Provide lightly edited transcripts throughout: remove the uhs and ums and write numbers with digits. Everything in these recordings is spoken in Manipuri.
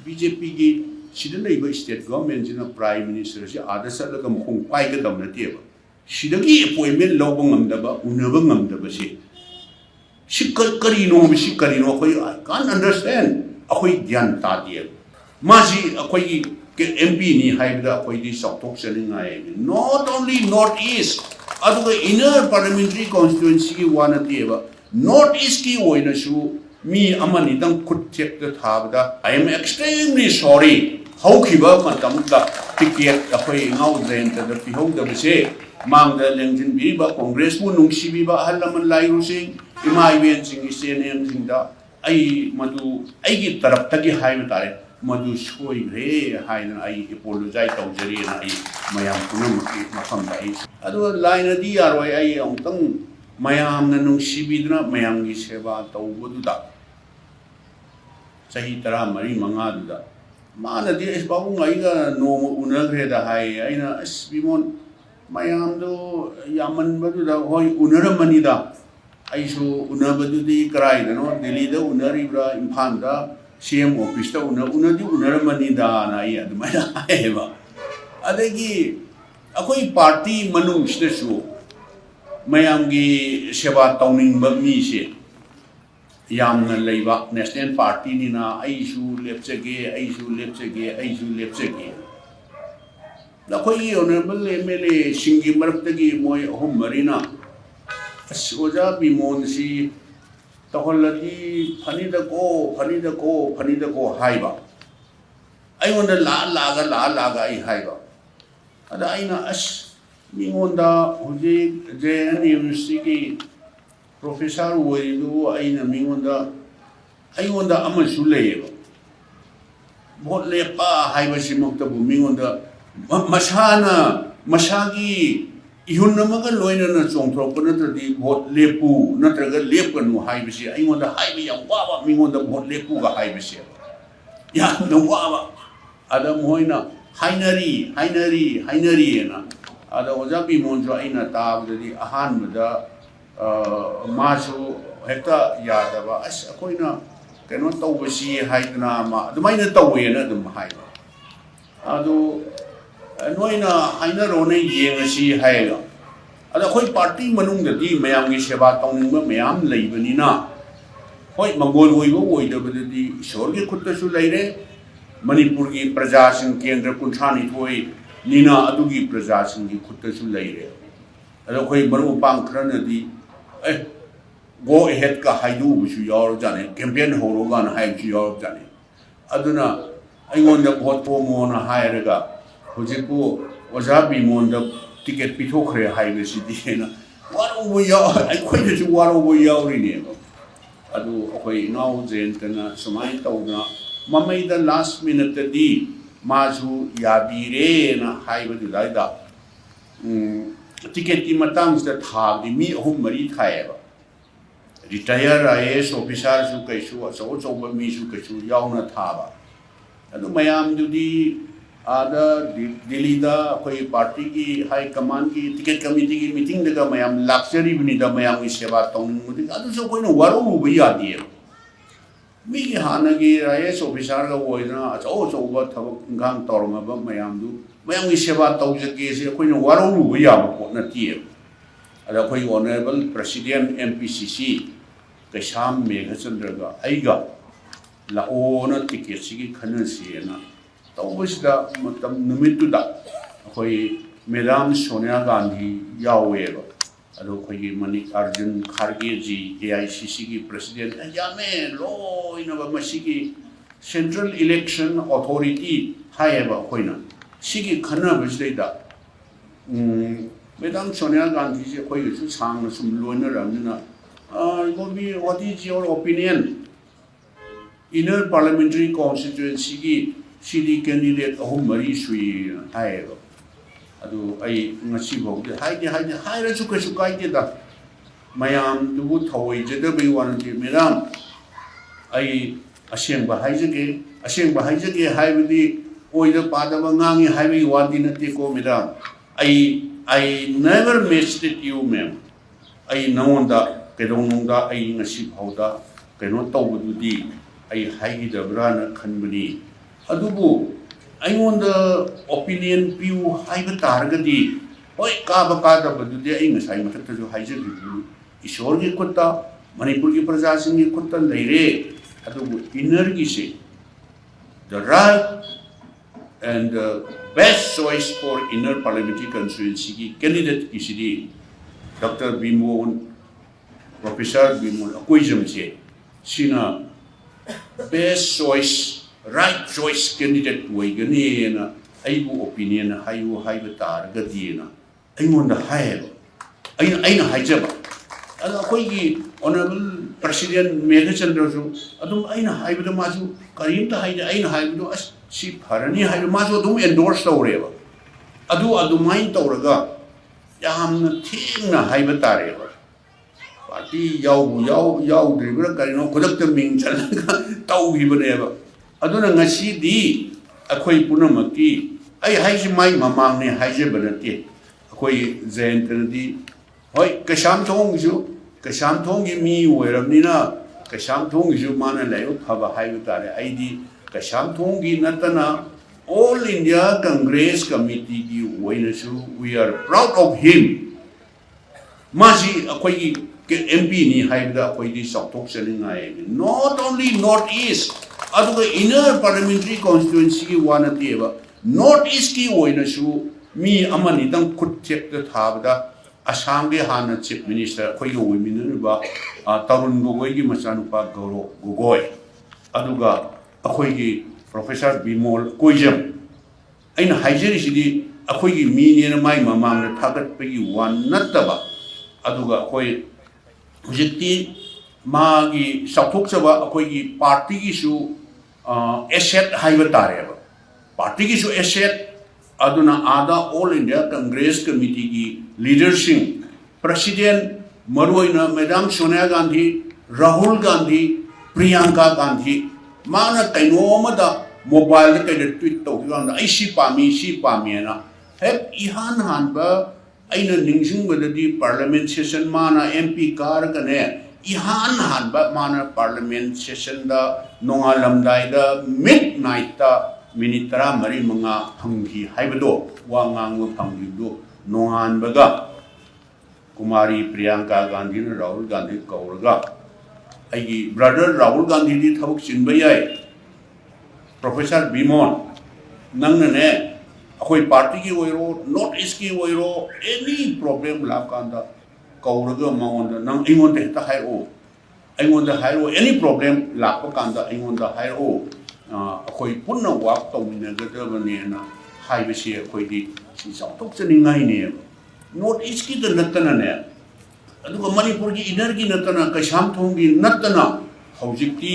BJP की सिदन लेबा स्टेट गवर्नमेंट जिना प्राइम मिनिस्टर से आदा चलगा मखों पाइगदब नतेबा सिदगी appointment लौब ngamdaba unaba ngamdaba si karino akhoi I can't understand akhoi gyan ta die ma si akhoi ki MP ni haibda akhoi di saktok selingai not only northeast aduga inner parliamentary constituency ki wana tieba northeast ki oina su mi amani dang khut thek da thabda I am extremely sorry haukiba matamda ticket akhoi ngau zen ta da pihong da se mang da lengjin bi ba congress mu nungsi bi ba halaman lairu sing ima event sing cnm sing da ai madu ai gi tarap ta gi hai tare madu soi re hai na ai apologize tau jari na ai mayam punam ki makam da ai adu line di aroi ai amtang mayam na nungsi bi na mayam gi seba tau bu da sahi tara mari manga du da mana di es babu ngai ga no unagre da hai ai na as bimon mayam do yaman badu da hoi unaramani da aisu unabadu di karai da no delhi da unaribra imphal da cm office da unadi unaramani da na ai adumai haiba adagi akoi party manung sida su mayam gi seba tawning ba mi se yamna leiba national party ni na aisu lepchege Lakoi honorable MLA Singi Maraptagi Moy Home Marina Oja Bimon si Taholati Panida go Haiba. I want a laga I Haiba. Adaina Ash Mingonda Hoji JN University Professor Waidu Aina Mingonda I want the Amashuleva. What lepa Haiba Simoktabu Mingonda Masagi ihunamaga loina na chongthropa natradi vote lepu natraga lepkanu haibisi aingonda haibi yam wawa mingonda vote lepu ga haibisi ya na wawa ada moina hainari na ada ojabi monjo aina tabdadi ahanmada masu hekta yadaba as akoina keno tawbasi haidna ma adumaina tawena adum haiba adu noina haina rone yengasi haiga ada khoi party manung da di mayam gi seba tawning ba mayam leibani na hoi mangol hoibo oidaba di ishor gi khutta su leire manipur gi praja sing kendra kunthani thoi nina adugi praja sing gi khutta su leire ada khoi maru pang khrana di go ahead ka haidu su yor jane campaign horo gan hai su yor jane aduna aingonda vote po mo na hairaga Hojiku Ojabi Monda ticket pitokre highway city na waro ya I quite to waro ya rename adu okay now zentana sumai tawna mamai the last minute di mazu yabire na highway daida ticket ki matang sa thag di mi hum mari thaiba retire IAS officer su kaisu so ba mi su kaisu yauna thaba adu mayam du di ada Delhi da koi party ki high command ki ticket committee ki meeting daga mayam luxury bini da mayam ki seba tong mudi adu so koi no waru bu ya di mi ki hana ki IAS officer ga woina so ba thab ngang torma ba mayam ki seba tong jage se koi no waru bu ya ba na ti ada koi honorable president MPCC Kasham Meghachandra ga aiga la ona ticket si ki khana si na tawbisda matam numittuda khoi Madam Sonia Gandhi yaweba ado khoi Manik Arjun Kharge ji AICC ki president yame loina ba masigi Central Election Authority hayeba khoina sigi khana bisda Madam Sonia Gandhi ji khoi su sang sum loina ramna what is your opinion inner parliamentary constituency ki CD candidate ahum mari sui haiba adu ai ngasi bau de haira su kai de da mayam du thoi je de bai wan de madam ai aseng ba haijage haibidi oida padaba ngangi haibi wadi na te ko madam I never missed it you ma'am ai naonda kedonda ai ngasi bau da keno tawdu di ai haigi da brana khanbani अदुबु अइंगोंदा ओपिनियन पिउ हाइबा तारगदी होय काबा कादबदुदि अइ ngasai मथक्तजु हाइजबिबु ईश्वर की खुत्ता मणिपुर की प्रजा सिंह की खुत्ता लेरे अदुबु इनर की से the right and the best choice for inner parliamentary constituency की candidate की सिदी डॉक्टर बिमोन प्रोफेसर बिमोन अकोइजम से सीना best choice right choice candidate वैगनी ना अइबु opinion हाइबु हाइबु तारगदी ना अइंगोंदा हाइबा अइना हाइजबा अदा अखोइगी ऑनरेबल प्रेसिडेंट मेघचंद्रजु अदुम अइना हाइबदा माजु करीमता हाइदे अइना हाइबदो अस सी फरनी हाइबा माजु अदुम एंडोर्स तौरेबा अदुमाइन तौरगा यामना थेंगना हाइबा तारेबा पार्टी याउद्रिबरा करिनो खुदक्ता मिंग चलगा तौगिबनेबा अदुना ngasi di अखोइ पुनमकी अइ हाइजि माइ ममांगने हाइजेबा नते अखोइ जयंतनदी होय कशाम थोंग की मी ओइरबनिना कशाम थोंग जु माना लायो फबा हाइबा तारे आइदी कशाम थोंग की नतना ऑल इंडिया कांग्रेस कमिटी की ओइनसु we are proud of him मासी अखोइ की एमपी नि हाइबदा अखोइ दी सौथोक चलिंगाय नॉट ओनली नॉर्थ ईस्ट अदुगा इनर पार्लियामेंट्री कॉन्स्टिट्यूएंसी की वानतीबा नॉर्थ ईस्ट की ओइनसु मी अमनि दंग खुत्थेक थाबदा असम के हाना चीफ मिनिस्टर अखोई ओइमिनबा तरुण गोगोई की मचानुपा गौरव गोगोई अदुगा अखोई की प्रोफेसर बिमोल कोइजम अइन हाइजरिसिदी अखोई की मीने माइ ममांग थागतपगी वन नत्तबा अदुगा अखोई हुजिति मागी सौथोकचबा अखोई की पार्टी की सु एसेट हाइबा तारेबा पार्टी की सु एसेट अदुना आदा ऑल इंडिया कांग्रेस कमिटी की लीडरशिप प्रेसिडेंट मरुइना मैडम सोनिया गांधी राहुल गांधी प्रियंका गांधी माना कैनोमदा मोबाइल द कैद ट्वीट तौगांदा आई सी पामीना हे इहान हानबा अइना निंगसिंगबददी पार्लियामेंट सेशन माना एमपी कार कने इहान हानबा माना पार्लियामेंट सेशन दा नोंगालमदाइदा मिडनाइट ता मिनिट 14 फंगी हाइबदो वा ngang फंगिदो नोंगानबगा कुमारी प्रियंका गांधी ने राहुल गांधी कौरगा अगी ब्रदर राहुल गांधी दी थबक चिनबा याय प्रोफेसर बिमोन नंगने अखोई पार्टी की ओइरो नॉर्थ ईस्ट की ओइरो एनी प्रॉब्लम लाकांदा कौरगा मांगोंदा नंग इमोंदे ता हाइरो एनी प्रॉब्लम लापा कांदा इमोंदा हाइरो अखोई पुन्ना वाक तौमिनगदबनेना हाइबसे अखोइदी सी चाउथोकचनिंगाइने नॉर्थ ईस्ट की नत्तनाने अदुगा मणिपुर की इनर की नत्तना कशाम थोंग की नत्तना हौजिक्ति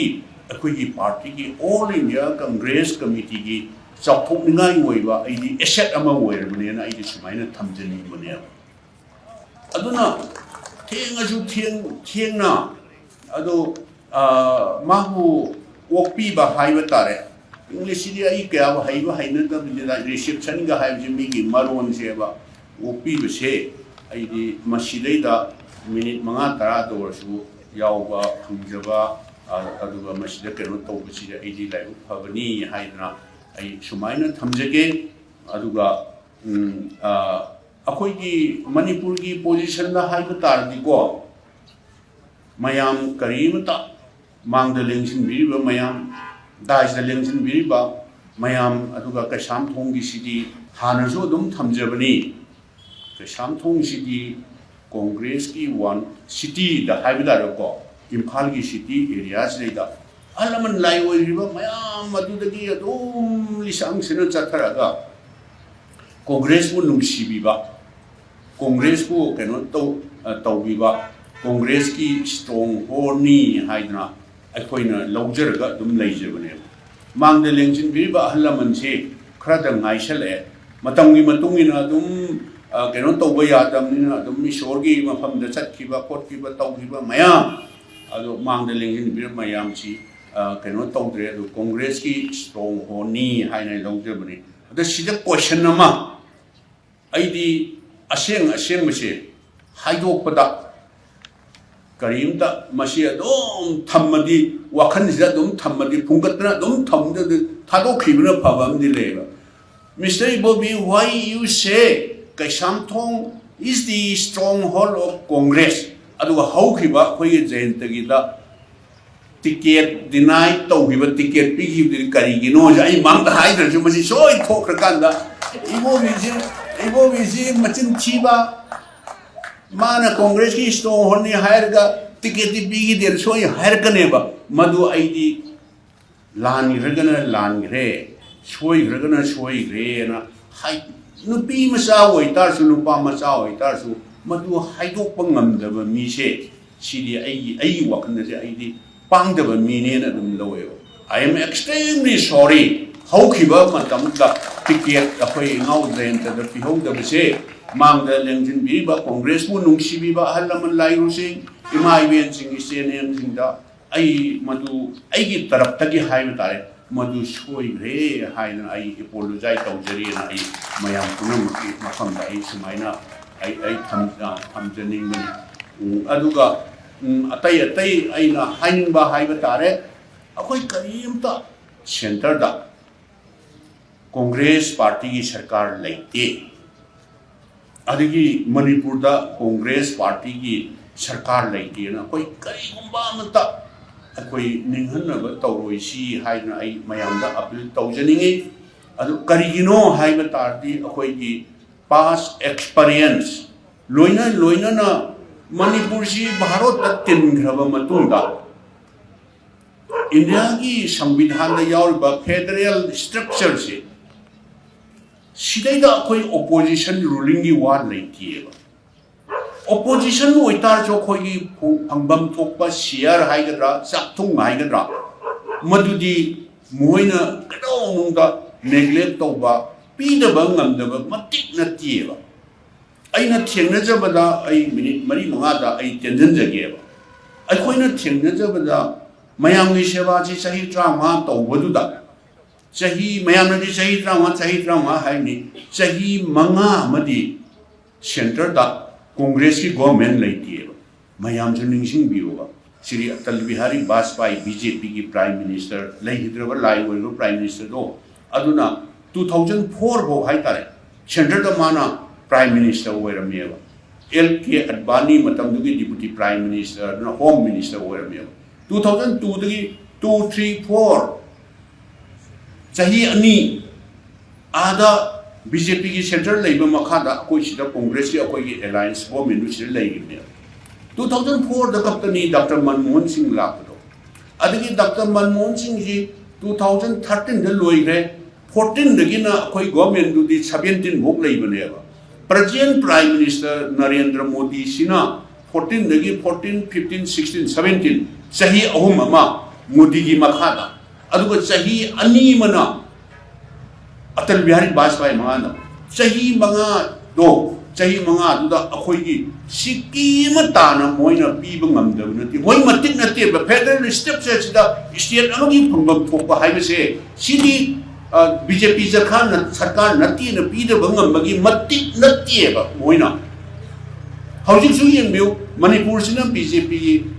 अखोइगी पार्टी की ऑल इंडिया कांग्रेस कमिटी की चाउथोकनिंगाइ ओइबा आइदी एसेट अमा ओइरबनेना आइदी सुमाइना थमजनिबने अदुना थिएंगना अदो माहु ओपीबा हाइबा तारे इंग्लिश दी आई क्या हाइबा हाइनदबनिदा रिसेप्शन गा हाइबजे मिगी मरोन सेबा ओपीबसे आइदी मसिदैदा मिनिट 5-10 दौरसु यावबा फंगजबा अदुगा मसिदा केनो तौबसिदा आइदी लाइव फबनी हाइदना आई सुमाइना थमजगे अदुगा अखोइगी मणिपुर की पोजीशन दा हाइबा तारदिको मयाम करीमता मांगदा लेंसिनबिरिबा मयाम दाइसदा लेंसिनबिरिबा मयाम अदुगा कशाम थोंगी सिदी हानजो दुम थमजबनी कशाम थोंग सिदी कांग्रेस की वन सिटी दा हाइबदारको इम्फाल की सिटी एरियाज लेदा अलमन लाई ओइरिबा मयाम अदुदगी अदुम लिसांग सिना चथरगा कांग्रेस को नुंगसिबिबा कांग्रेस को केनो तौबिबा कांग्रेस की स्ट्रॉन्ग होर्नी हाइदना अखोइना लौजरगा दुम लेजबने मांगदे लेंजिनबिरिबा अहलमनसे Khardah ngaisale matamgi matungina dum keno tawba yadamnina dum ishorgi mafamda chatkiba khotkiba tawgiba mayam ado mangda lengjinbir mayam chi keno tawdre ado congress ki strong honi haina lawjabani ado sida question nama aidi aseng mase haidokpada करीमता मसी अदुम थम्मदी वाखन सिदा अदुम थम्मदी फुंगतना अदुम थम्मदे थादोखिबना फबमदि लेबा Mr. Ibobi, why you say Kaisamthong is the stronghold of Congress? Aduga haukiba khoi jayantagida ticket deny tawhiba ticket pigi karigino ai mang haidra ju masi soi thokrakanda Ibobi ji machin chiba mana Congress ki stronghold ni hairga ticket pigi der soi hairkaneba madu aidi lani ragana langre Soy Ragana Soy Rena, High Nupi Masawa, Tarsu, Nupa Masawa, Tarsu, Madu Haidopangam, the Mise, Sidi A walk in the ID, Pang the Minian and Loyo. I am extremely sorry. How Kiba Matamka ticket away now then to the Pihong the Bise, Mang the Langin Biba, Congress, Munung Shibiba, Halaman Lairusing, Imai sing his names in the I Madu, I get Taraptaki High. Madu Soy Ray, High and I apologize to Jerry and I, Mayam Punum, Makam, I Sumaina, I come Janing Aduga, Atay, Aina, Haining Bahaibatare, a quick Karimta, Center da Congress Party Sarkar like A. Adigi Manipurda, Congress Party Sarkar like A, and a quick Karimba. Akoi ninghanaba tawroisi haina ai mayamda appeal tawjaningi adu karigino haiba tardi akoi gi past experience loina na manipur si bharat ta tingraba matungda india gi samvidhan da yauriba federal structure se sidai da akoi opposition ruling gi war leitieba Opposition no itar jo khoi angbam thokpa share haigadra sakthung haigadra madudi moina kado mungda neglect tawba pidaba ngamdaba matik na tieba aina thengna jabada ai minute mari manga da ai tension jageba ai khoina thengna jabada mayam ni seba ji sahi drama tawbaduda sahi mayam ni sahi drama hai ni sahi manga madi center da Congress की गवर्नमेंट लेती है मयाम जो निंसिंग भी होगा श्री अटल बिहारी वाजपेयी बीजेपी की प्राइम मिनिस्टर लेहिद्रबा लाइव प्राइम मिनिस्टर दो अदुना 2004 भो हाई तारे सेंटर द माना प्राइम मिनिस्टर ओइरमेबा एलके अडवाणी मतम दुगी डिप्टी प्राइम मिनिस्टर न होम मिनिस्टर ओइरमेबा 2002 दगी 2 3 4 चाही अनि आधा BJP की सेंटर लेबा मखादा कोई सिदा कांग्रेस की कोई अलायंस गवर्नमेंट से लेगिने 2004 द कप्तानी डॉक्टर मनमोहन सिंह लापदो अदगी डॉक्टर मनमोहन सिंह जी 2013 द लोइरे 14 दगिना कोई गवर्नमेंट दुदी 17 भोग लेबनेबा president prime minister Narendra Modi सिना 14 दगी 14 15 16 17 सही अहुम अमा मोदी की मखादा अदुगा सही अनि मना अटल बिहारी वाजपेयी माना चाही मंगा दो चाही मंगा दुदा अखोई की सिक्किम ताना मोइना पीब ngamdab nati moi matik nati ba federal structure sida state amagi phangam thokpa haibase sidi BJP sarkar nati na pida bangambagi matik nati ba moina hojik su yengbiu manipur sina BJP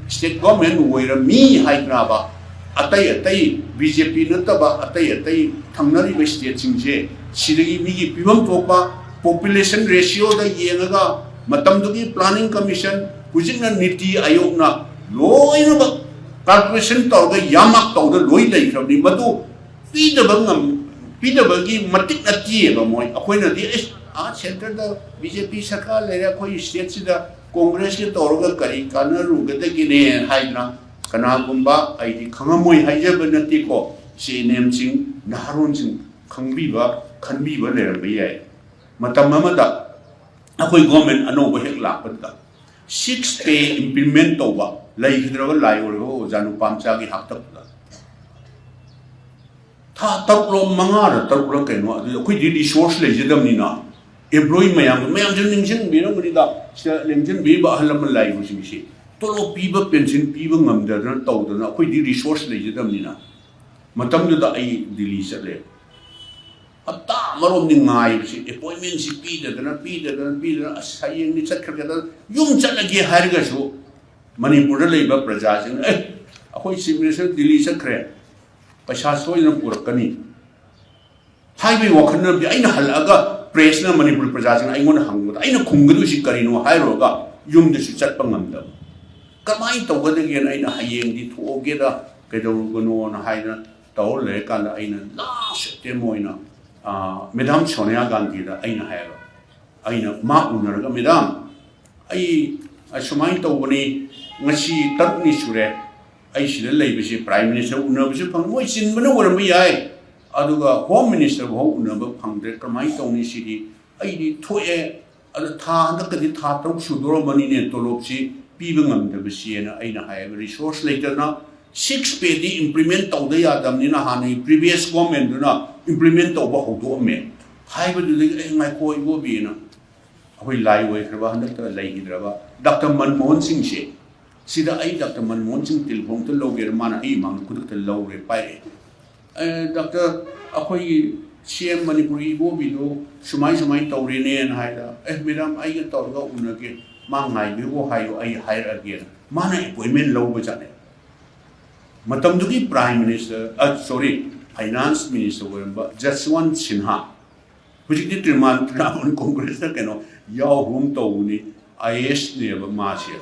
state government oira mi haibra ba atai BJP nataba atai thangnari state singje sidagi migi pibam thokpa population ratio da yengaga matamdugi planning commission hujikna niti ayog na loina ba calculation tawga yamak tawda loi leikrabni madu pidaba gi matik ati ba moi akoina di center da BJP sarkar lera khoi state sida congress ki tawga kari kana rugada gi ne haidna kana gumba aidi khangamoi haijaba nati ko si name sing naharun sing khangbiba khanbiba lerba yai matam amada akoi government anoba hek lakpada 6 pay implement toba laihidraba laiorgo janu pamcha gi hakta tha tarlo mangara tarlo kaino akoi di resource lejadam ni na employee mayam jin ningsing biro ngri da lemjin bi ba halam lairu sing si tolo piba pension piba ngamdana tawdana akoi di resource lejadam ni na matam da ai Delhi chale hatta marom ni ngai si appointment si pida asayeng ni chatkha yum chalagi harga so manipur da leiba praja sing akoi chief minister Delhi chakre paisa soina purakani highway वखन अगर हल्लगा प्रेसना मनपुर प्रजासिंग अइंगोन हंगबदा अइना खुंगदुसी करिनो हाइरोगा युमदसु चटपा ngamdab कमाई तौगदगेन अइना हयेंगदि थोगेदा कैदौगनो ना हाइना तौर ले कांदा अइना लास्ट टाइम ओइना मैडम सोनिया गांधी दा अइना हायगा अइना मा उनरगा मैडम अइ असुमाइन तौबनी ngasi tarni sure ai sida leibisi prime minister unabisi phang moi chinbana oram yai aduga home minister ho unaba phangde kamai tawni sidi ai di thoe ada tha handakadi tha tok sudoro mani ne tolopsi piba ngamdabisi na aina hai resource later na 6 pay di implement tawda yadamni na hani previous government na implement tawba hodo me haiba du ai ngai ko ibo bi na hoi lai wai khaba handakta lai hidraba Dr. Manmohan Singh she sida ai Dr. Manmohan Singh telephone to loger mana ai mang kuduk to logre pai Dr. akoi CM Manipuri bo bi do sumai tawre ne na haida madam ai ga tawga unage mangai bi bo hayo ai hire again mana appointment low ba jane matam dugi prime minister finance minister wamba Jaswant Sinha hujik di Trinamool Congress na keno yaw hum tawni IS ne ba ma sia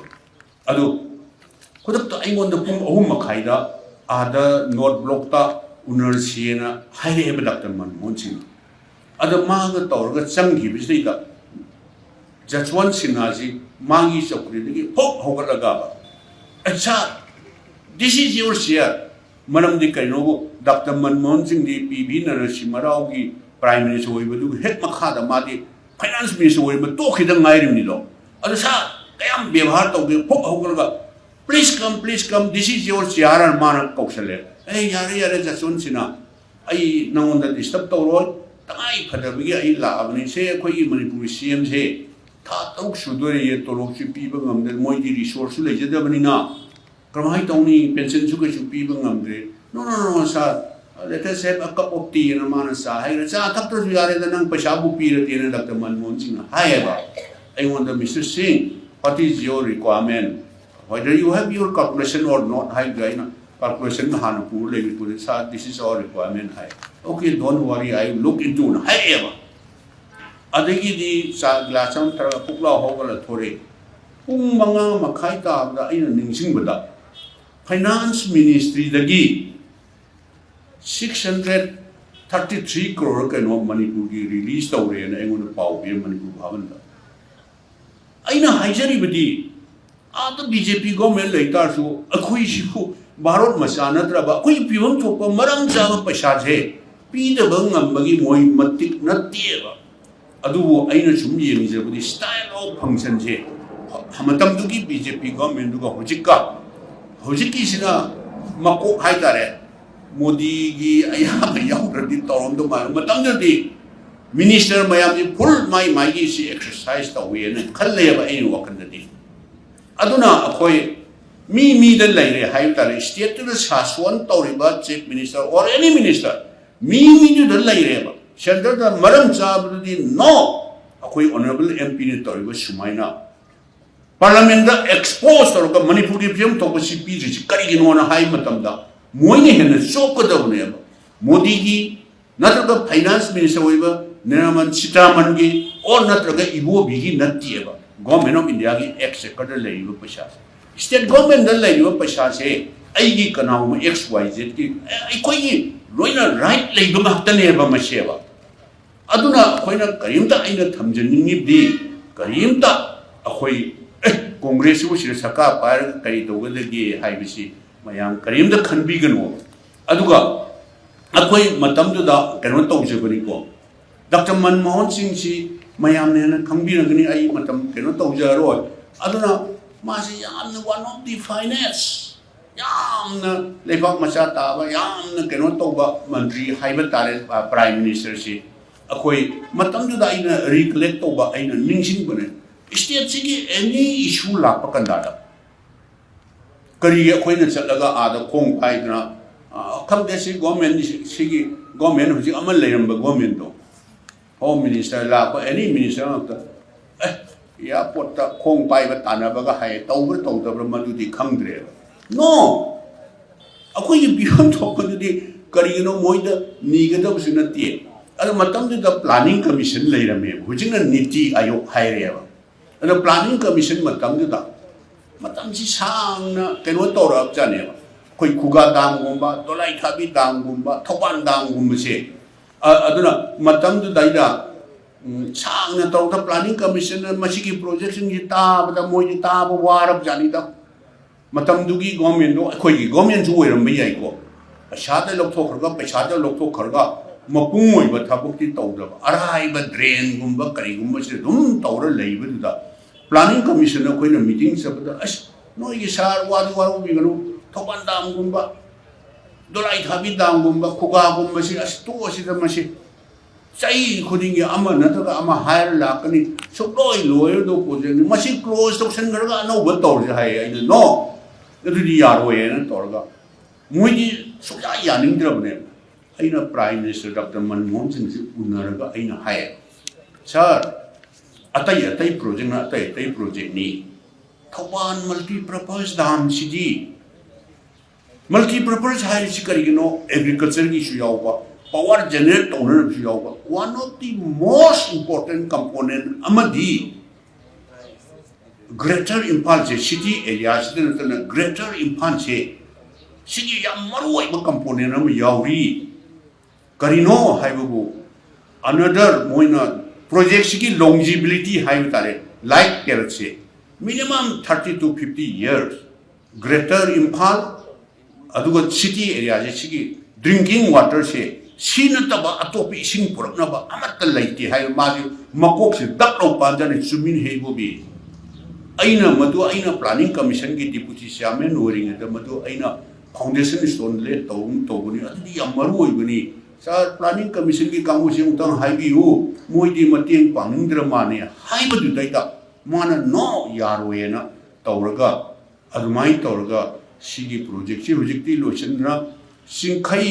adu khudak to aingon da pum ahum makhaida ada note block ta unar siena haire ba Dr. Manmohan Singh ada ma ga tawra changi bisai da Jaswant Sinha ji mangi chokri digi hok hogalaga ba acha this is your share manam di kaino Dr. Manmohan Singh di PV Narasimha Rao gi prime minister oibu het makha da ma di finance minister oibu to khida ngairim ni lo adu sa kayam ବ୍ୟବହାର tawge phok hogalaga please come this is your share and mana kausale yare Jaswant Sinha ai nangonda disturb tawro tangai phadabigi ai la abni se khoi Manipur CM se tha tok sudore ye tolok chi piba ngamde moi di resource le jadabani na kramai tawni pension su ke chu piba ngamde no sa let us have a cup of tea and mana sa hai sa thak to yare da nang paisa bu pi re tin Dr. Manmohan Singh hai ba I want the Mr. Singh what is your requirement whether you have your calculation or not hai gaina calculation han pu le pu sa this is our requirement hai okay don't worry I will look into hai ba adagi di sa glasam tra pukla hogala thore pung manga makhai ta da ina ningsing bada finance ministry dagi 633 crore kaino Manipur gi release tawre na engon pau bi Manipur bhavan da aina haijari badi the BJP government later so akhoi siku Bharat masana traba koi piwam thopa maram jaba paisa je pi da bangam bagi moi matik natteba adu aina sum yeng je budi style of function je hamatam du gi BJP government du ga hojiki sina mako haitare Modi gi ayam yauradi torom do matam di minister mayam di full mai gi si exercise tawe ne khalle ba ai wakan di aduna akhoi mi da laire hai tare state to saswan tawriba chief minister or any minister mi da laire ba center da maram chab di no akhoi honorable MP ne tawriba sumaina parliament da expose to ka Manipur gi pm to si pi ji kari gi no na hai matam da moine hen sokadawne ba Modi gi natraga finance minister oiba Niraman Sitaraman gi or natraga ibo bi gi nattieba government of India gi executive leiba paisa state government da leiba paisa se ai gi kanau XYZ ki ai koi gi loina right leiba mahtane ba maseba aduna khoina karimta aina thamjaningi di karimta akhoi congress bu sir saka par kai togedagi haibisi mayam karimda khanbigano aduga akhoi matamdu da kano tawjebani ko Dr. Manmohan Singh si mayam ne khangbiragani ai matam kano tawjaro aduna masi yamna one of the finance yamna lebak macha ta ba yamna kano tawba mantri haiba tare prime minister si akhoi matamdu da ina recollect tawba aina ningsing bane state sigi any issue la pakanda kari akhoi na chalaga ada khong pai na khamde si government sigi government huji amal leiramba government to home minister la ko any minister ta ya potta khong pai ba tana ba ga hai tawbur tawdabra madudi khangdre no akhoi bi hon to ko di kari no moida ni ga da busina ti planning commission लेरमे हुजिंग नीति आयोग हायरेबा अदो प्लानिंग कमीशन सांगना कनो तौरब जानेबा कोई खुगा दांगुंबा दोलाई खाबी दांगुंबा थौबान दांगुंबसे अदुना दाइदा सांगना तौर प्लानिंग कमीशन मसिगी प्रोजेक्ट सिंग ताबदा मोइ ताब वारब जानिदा मतमदुगी गवर्नमेंट दो अखोई गवर्नमेंट जो ओइरम याइको पैसादा लौथोखरगा पैसादा लौथोखरगा मपुंग ओइबा थाबुक्ति तौदब अराइबा ड्रेन गुंबा करिगुंबा से दुम तौर लेइबदुदा प्लानिंग कमीशन अखोइना मीटिंग सबदा अस नोइगी सार वादु वारु बिगनु थौबान दांगुंबा दोलाई थाबी दांगुंबा खुगागुंबा से अस तोसिदा मसे चाइ खुदिंगी अमा नतगा अमा हायर लाकनी सुलोय लोयर दो प्रोजेक्ट मसी क्लोज तौसनगरगा अनौबा तौरजे हाय आइना नो अदुदि यारोयेना तौरगा मोइदी सुया यानिंद्रबने अइना prime minister doctor Manmohan Singh से उनरगा अइना हाय सर अतई प्रोजेक्ट ना अतई प्रोजेक्ट नि थौबान मल्टीपर्पज दाम सिदी मल्टीपर्पज हाय सि करिगिनो एग्रीकल्चर की सु यावबा पावर जनरेट तौनर सु यावबा one of the most important component अमदी ग्रेटर इम्फाल से सिटी एरिया से नतना ग्रेटर इम्फाल से सिगी या मरुवाइबा कंपोनेंट अम यावरी करिनो हाइबबु अनदर मोइना प्रोजेक्ट की लॉन्जिबिलिटी हाइब तारे लाइक केरत से minimum 30 to 50 years greater Imphal अदुगा सिटी एरिया से सिगी ड्रिंकिंग वाटर से सीनतबा अतोपी इसिंग पुरकनबा अमत लैति हाइ माजु मकोक से दक्लो पाजने सुमिन हेबोबी अइना प्लानिंग कमीशन की डिप्यूटी चेयरमैन ओरिंग द मधु अइना फाउंडेशन स्टोन ले तौबनी अदि या मरु ओइबनी सर प्लानिंग कमीशन की कांगुसी उतंग हाइबियु मोइदी मतेंग पांगद्र माने हाइबदु दैता माना नो यारोयेना तौरगा अदुमाइ तौरगा सिगी प्रोजेक्ट से हुजिक्ति लोचनरा सिंखै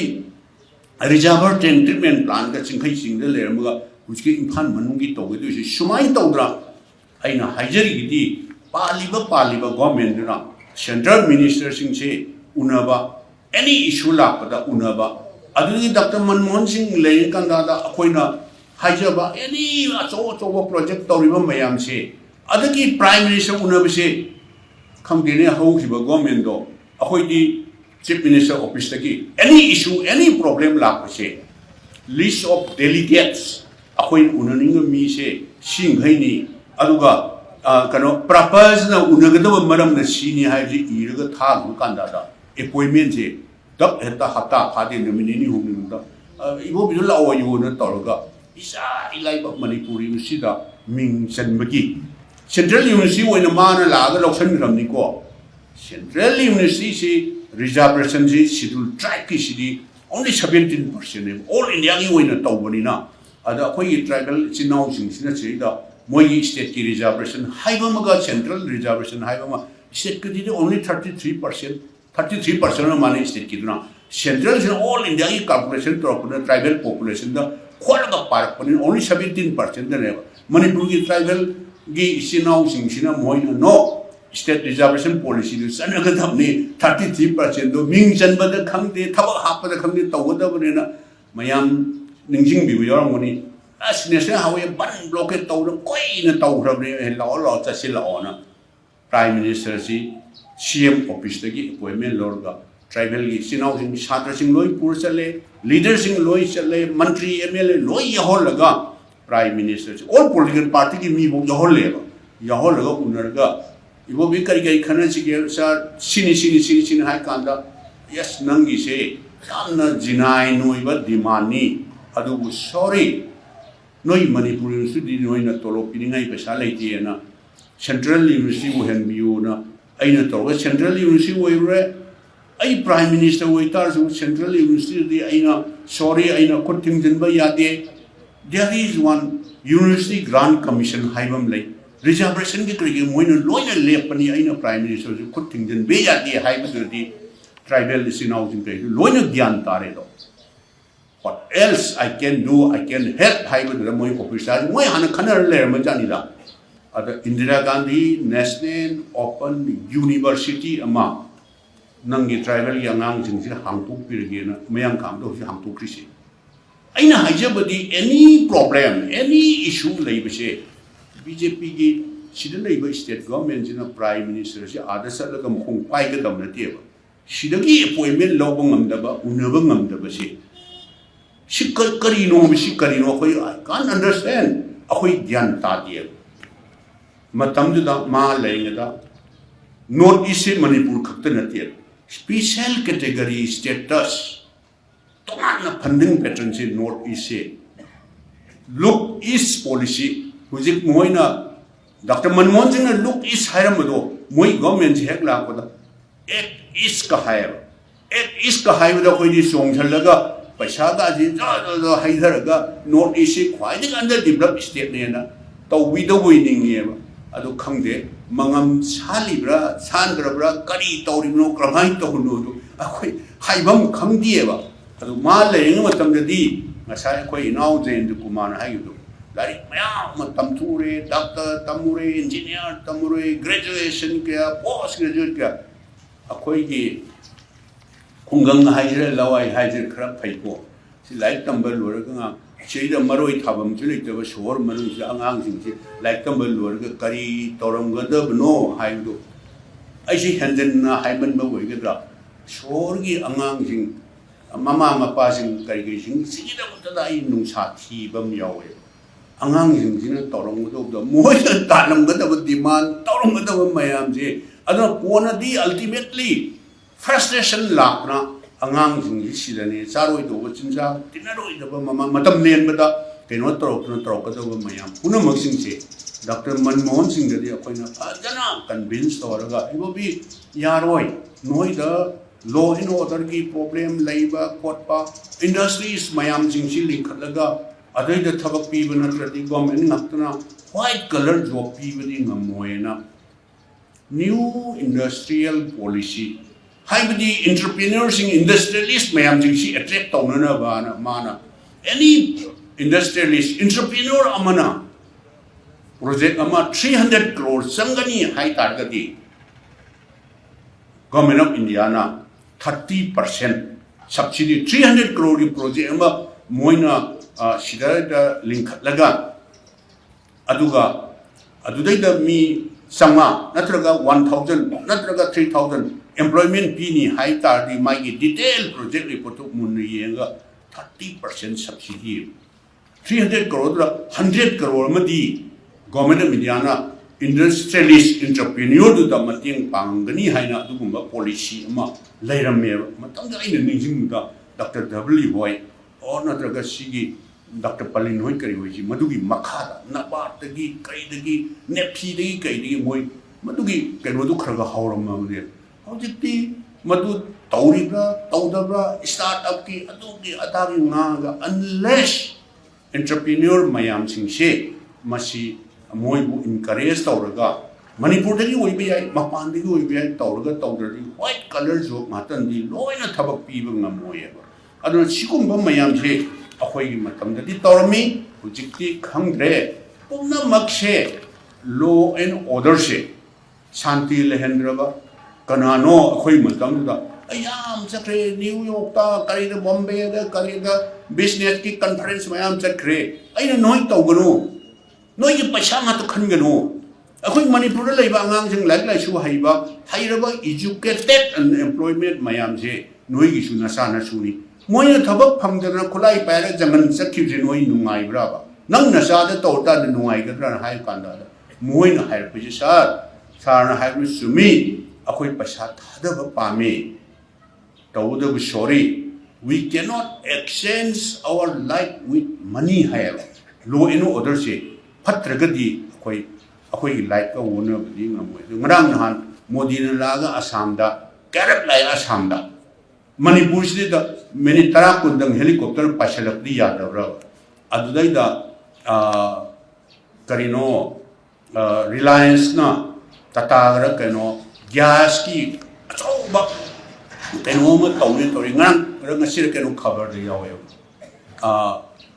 रिजर्वर ट्रीटमेंट प्लान का सिंखै सिंगल लेरमगा हुजिकि इम्फान मनुंगी तौगदुसि सुमाइ तौद्रा अइना हाइजरिगिदि पालिबा गवर्नमेंट दुना सेंट्रल मिनिस्टर सिंह से उनबा एनी इशू लापदा उनबा अदुगी डॉक्टर मनमोहन सिंह लेइन कंदादा अखोइना हाइजबा एनी अचो प्रोजेक्ट तौरिबा मयाम से अदगी प्राइम मिनिस्टर उनबसे खंगदेने हौखिबा गवर्नमेंट दो अखोइदी चीफ मिनिस्टर ऑफिस तकी एनी इशू एनी प्रॉब्लम लापसे लिस्ट ऑफ डेलीगेट्स अखोइन उननिंग मी से सिंघैनी अदुगा कनो प्रपोज ना उनगदब मरम न सीनी हाइजि इरगा थागु कांदादा अपॉइंटमेंट से तब हेता हता फादे नमिनी हुमिंदा इबो बिदु लाओ युना तौरगा इसा इलाइबा मणिपुरी सिदा मिंग चनबगी सेंट्रल यूनिवर्सिटी ओइना माना लागा लौसनग्रमनिको सेंट्रल यूनिवर्सिटी से रिजर्वेशन से शेड्यूल ट्राइब की सिदी ओनली 17% ने ऑल इंडिया की ओइना तौबनिना अदा अखोई ट्राइबल चिनाउ सिंगसिना सेदा मोई स्टेट की रिजर्वेशन हाइबमगा सेंट्रल रिजर्वेशन हाइबमा स्टेट की ओनली 33% माने स्टेट की दुना सेंट्रल से ऑल इंडिया की कैलकुलेशन तौरपना ट्राइबल पॉपुलेशन दा खोलगा पारपनि ओनली 17% ने मणिपुर की ट्राइबल की इसिनाउ सिंगसिना मोइना नो स्टेट रिजर्वेशन पॉलिसी दु सनगदबनी 33% दो मिंग चनबद खंगदे थबक हापद खंगदे तवदबनेना मयाम निंजिंग बिबु यरमनी अस नेशनल हाईवे बन ब्लॉकेट तौर कोइना तौरबने लाओ चसिलाओना प्राइम मिनिस्टर सी सीएम ऑफिस तकी अपॉइंटमेंट लौरगा ट्राइबल की सिनाउ सिंह छात्र सिंह लोई पूर चले लीडर सिंह लोई चले मंत्री एमएलए लोई यहोलगा प्राइम मिनिस्टर से ऑल पॉलिटिकल पार्टी की मी बो यहोलगा उनरगा इबो भी करी खना सिगे सर सिनी हाय कांदा यस नंगी से यामना जिनाय नोइबा दिमानी अदुबु सॉरी नोई मणिपुर यूनिवर्सिटी नोइना तोलो पिनिंगाई पैसा लेतिएना सेंट्रल यूनिवर्सिटी वो हेनबियोना अइना तोगा सेंट्रल यूनिवर्सिटी ओइरे आई प्राइम मिनिस्टर ओइतारसु सेंट्रल यूनिवर्सिटी अइना सॉरी अइना खुटिंग जनबा यादे there is one university grant commission हाइबम लै रिजर्वेशन की करिगे मोइना लोइना लेपनी अइना प्राइम मिनिस्टर से खुटिंग जनबे यादे हाइबदुदी ट्राइबल सिनाउजिंग पे लोइना ज्ञान तारे दो what else I can do, I can help हाइबदुदा मोइ ऑफिसर मोइ हाना खनर लेरम जानिदा अदा Indira Gandhi national open university अमा नंगी ट्राइबल यांगांग जिंगसे हांगतुक पिरगेना मयांग कामदो से हांगतुक क्रिसि ꯑꯩꯅ ꯍꯥꯏꯖꯕꯗꯤ ꯑꯦꯅꯤ ꯄ꯭ꯔꯣꯕ꯭ꯂꯦꯝ ꯑꯦꯅꯤ ꯏꯁꯨ ꯂꯩꯕꯁꯦ BJPꯒꯤ ꯁꯤꯗ ꯂꯩꯕ ꯁ꯭ꯇꯦꯠ ꯒꯚꯔꯟꯃꯦꯟꯠꯁꯤꯅ ꯄ꯭ꯔꯥꯏꯝ ꯃꯤꯅꯤꯁꯇꯔꯁꯤ ꯑꯥꯗ ꯆꯠꯂꯒ ꯃꯈꯣꯡ ꯄꯥꯏꯒꯗꯕ ꯅꯠꯇꯦꯕ ꯁꯤꯗꯒꯤ ꯑꯦꯄꯣꯏꯟꯃꯦꯟꯠ ꯂꯧꯕ ꯉꯝꯗꯕ ꯎꯅꯕ ꯉꯝꯗꯕꯁꯦ ꯁꯤ ꯀꯔꯤꯅꯣ ꯃꯁꯤ ꯀꯔꯤꯅꯣ ꯑꯩꯈꯣꯏ ꯑꯥꯏ ꯀꯥꯟ ꯑꯟꯗꯔꯁꯇꯦꯟ ꯑꯩꯈꯣꯏ ꯒ꯭ꯌꯥꯟ ꯇꯥꯗꯦꯕ ꯃꯇꯝꯗꯨꯗ ꯃꯥ ꯂꯩꯔꯤꯉꯩꯗ ꯅꯣꯔꯠ ꯏꯁꯁꯦ ꯃꯅꯤꯄꯨꯔ ꯈꯛꯇ ꯅꯠꯇꯦꯕ ꯁ꯭ꯄꯦꯁꯤꯌꯦꯜ ꯀꯦꯇꯦꯒꯣꯔꯤ ꯁ꯭ꯇꯦꯇꯁ तोमाना फंडिंग पैटर्न से नॉर्थ ईस्ट से लुक ईस्ट पॉलिसी हुजिक मोइना डॉक्टर मनमोहन सिंह ने लुक ईस्ट हायरम बदो मोइ गवर्नमेंट से हेक लापदा एक ईस्ट का हायर एक ईस्ट का हायर बदो कोई दी सोंगछलगा पैसा का जी जो हाइदरगा नॉर्थ ईस्ट से ख्वाइदि अंडर डेवलप स्टेट ने ना तो विदो विनिंगेबा अदो खंगदे मंगम सालिब्रा सानद्रब्रा करी तौरिनो क्रमाइ तौनो दो अखोइ हाइबम खंगदिएबा अदु मा Laing मतमददी ngасai khoi inau jen du kumana hayu lari mayam tamture doctor tamure engineer tamure graduation kya post graduate kya akhoi gi khungang haijre lawai haijre khara phaipo si like tambal lorga nga cheida maroi thabam chu leitaba shor manu si angang sing si like tambal lorga kari toram gadab no hayu aisi hanjen na haiban ba woi gadra shor gi angang sing mama mapa sing kari kari sing sida mutada ai nungsa thi bam yawe angang sing sina torong do moi tanam gadab demand torong gadab mayam je adna kona di ultimately frustration lakna angang sing sida ne charoi do chinja tinaroi da mama matam nen bada keno torok gadab mayam puna maksing se Dr. Manmohan Singh dadi akoina fajana convince toraga ibobi yaroi noi da law and order ki problem laiba kotpa industries mayam jingsi linkhatlaga adai da thabak piba natradi government ngaptana white color job pibadi ngamoena new industrial policy haibadi entrepreneurs industrialist mayam jingsi attract tawnana bana mana any industrialist entrepreneur amana project ama 300 crore sangani hai targati government of India na 30% subsidy 300 crore project ama moina sida da link laga aduga adudai da mi sama natraga 1000 natraga 3000 employment pini high tar di mai detail project report mun yenga 30% subsidy 300 crore 100 crore madi government of India na industrialist entrepreneur du da mating pangani haina dugumba policy ama lairame matangda ina ninging da Dr. W Boy or natraga sigi Dr. Palin Hoy kari hoji madugi makhada nabat dagi kai dagi nephi dagi kai dagi moi madugi keno du khraga hawrama de hojikti madu tauribra taudabra startup ki adugi adagi nga unless entrepreneur mayam sing she masi moi bu encourage tawraga manipur dagi oibe yai mapan dagi oibe yai tawraga tawdari white color job matan di loina thabak piba ngamoye aduna sigumba mayam je akhoi gi matam dadi tawrami hujikti khangdre pumna makshe law and order se shanti lehendraba kanano akhoi matam da ayam chakre New York ta kari da Bombay da kari da business ki conference mayam chakre aina noi tawgano noi ki paisa ma to khangano akhoi manipur la iba angang jing lai lai su haiba hairaba educated and employment mayam je noi gi su na sa na su ni moi na thabak phangdana khulai paira jangan sakhi je noi nungai bra ba nang na sa da to ta nungai ga tra hai kan da moi na hair pi sa na hai mi sumi akhoi paisa thada ba pame tawda bu sorry we cannot exchange our life with money have law and order se fatragadi akhoi like ka wona bdi ngamoi ngrang han modi na laga assam da karak lai assam da manipur si da meni tara kundang helicopter pasalak di yadabra adudai da karino reliance na tatagra kano gas ki achoba kano ma tawni ngang ngasir kano cover de yawe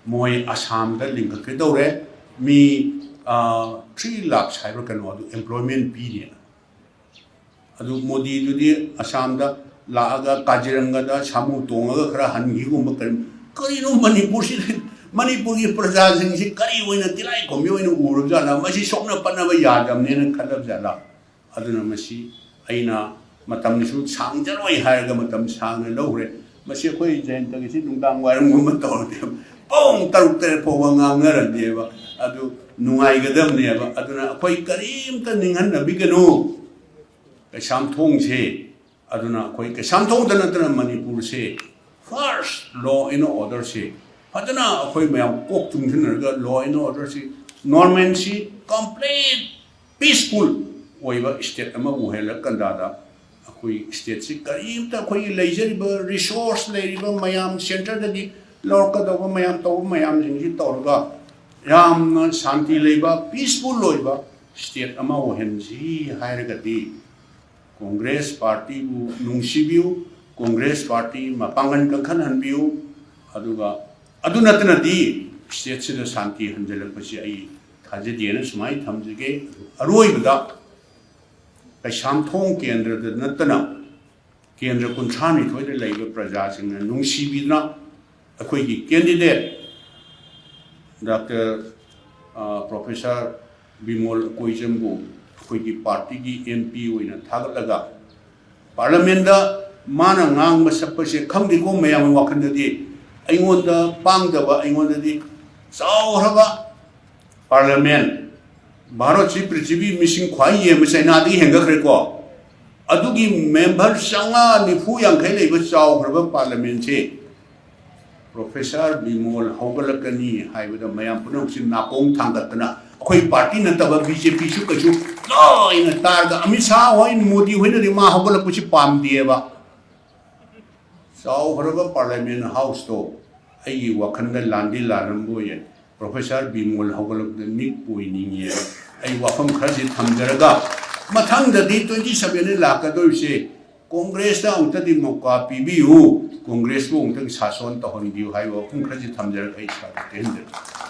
moi assam da link ke dore mi 3 lakh cyber kano adu employment period adu modi du di assam da laaga kajiranga da samu tonga khara hangi gum करीनो मणिपुर की प्रजा से करी तिलाई खोमी उरब जाला सोना पन्नब यादबने खलब जाला अदुना मसी अइना मतमनिसु सांगजरोय हारगा मतम सांगना लौरे मसी अखोय जयंतगिसि नुंदांग वारंगुम तौरदे पोंग तरुक तरे Pova ngangnarandeba adu nungaigedamneba aduna अखोय करीमता निंगहनबिगनु कैसामथोंग से aduna अखोय कैसामथोंग दनतना मणिपुर से फर्स्ट लॉ एंड ऑर्डर से फजना अखोय मयाम कोक तुंगथनरगा लॉ एंड ऑर्डर से नॉर्मल से कंप्लीट पीसफुल ओइबा स्टेट अमा उहेला कंदादा अखोय स्टेट से करीमता अखोय लेजरिबा रिसोर्स लेरिबा मयाम सेंटर दगी लौरकदबा मयाम तौब मयाम जिंगि तौरगा यामना शांति लेबा पीसफुल लोइबा स्टेट अमा ओहेनजी हायरगदी कांग्रेस पार्टी बु नुंसिबिउ कांग्रेस पार्टी मपांगन कंखन हनबिउ अदुगा अदु नतनदी स्टेट से शांति हंजलकपसि आई थाजदेना सुमाय थमजगे अरोइबदा कैसामथोंग केंद्र नतना केंद्र कुंथ्रानी थोइदे लेबा प्रजा सिंगना नुंसिबिना अखोयगी कैंडिडेट डॉक्टर प्रोफेसर बिमोल कोइजमबु अखोयगी पार्टी की एमपी ओइना थागलगा पार्लियामेंट माना ngang सपसे खंगदिको मयाम वाखनदि अइंगोंदा पांगदबा अइंगोंददि चावरबा पार्लियामेंट भारत से पृथ्वी मिसिंग ख्वाई ये चाइनादी हेंगखरेको अदुगी मेंबर संगा निफु यांखै लेबा चावरबा पार्लियामेंट से प्रोफेसर बिमोल हौगलकनी हाइबदा मयाम पुनोंसि नाकोंग थांगतना अखोय पार्टी नतबा बीजेपी सु कछु लोइन तारगा अमित शाह होय मोदी होइनदि मा हौगलकपुसि पामदिएबा चावरबा पार्लियामेंट हाउस तो अई वखंद लांदी लारंबोये प्रोफेसर बिमोल हौगलक निक पोइनिंगे अई वफम खरजि थमजरगा मथंगदि 27 लाकदोइसे कांग्रेस दा उंतदि मौका पीबियु कांग्रेस को उंतदि शासन तहनबियु हाइबो वफम खरजि थमजरगा